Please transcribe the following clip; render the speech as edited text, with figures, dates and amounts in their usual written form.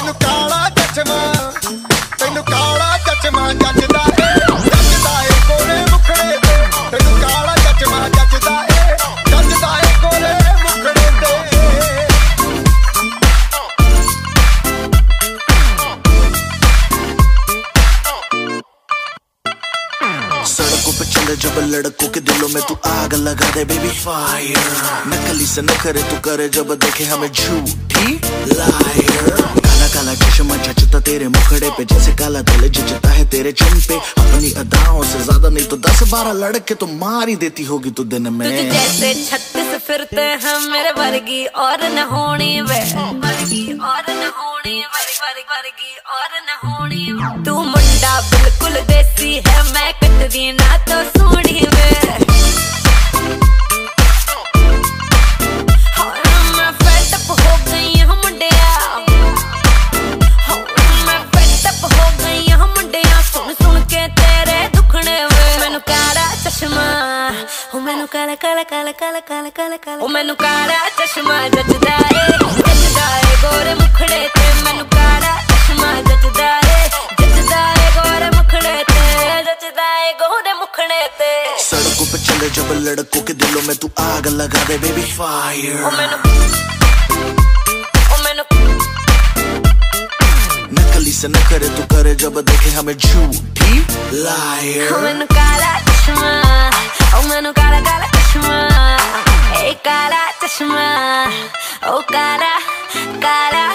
ਤੈਨੂੰ ਕਾਲਾ ਚਸ਼ਮਾ ਜੱਜਦਾ ਏ ਕੋਲੇ ਮੁਖੜੇ ਤੇ ਤੈਨੂੰ ਕਾਲਾ ਚਸ਼ਮਾ ਜੱਜਦਾ ਏ ਕੋਲੇ ਮੁਖੜੇ ਤੇ सड़कों पे चले जब लड़कों के दिलों में तू आग लगा दे बेबी फायर नकली से न करे तू करे जब देखे हमें झूठी लायर काला काला चश्मा जचता तेरे मुखड़े पे जैसे काला दिल जचता है तेरे चिन पे अपनी अदाओं से ज्यादा नहीं तो 10-12 लड़के तो मार ही देती होगी तू दिन में तुझे जैसे 36 फिरते हैं मेरे वर्गी और न होनी वे वर्गी और न होनी वर्गी और न होनी तू मुंडा बिल्कुल देसी है मैं कटदी ना तो सोनी वे मैं फेड अप हो गई हूं मुंडिया मैं फेड अप हो गई हूं मुंडिया सुन के तेरे दुखने वे मैनू काला चश्मा मैनू काला काला काला काला काला काला काला मैनू काला चश्मा जचदा ए गोरे मुखड़े ते मैनू काला चश्मा जचदा ए गोरे मुखड़े ते जचदा ए गोरे मुखड़े ते सड़कों पे चले जब लड़कों के दिलों में तू आग लगा दे बेबी फायर नकली से न करे तू करे जब देखे हमें झूठी लायर मैनू काला चश्मा मैनू काला काला चश्मा ए काला चश्मा ओ काला काला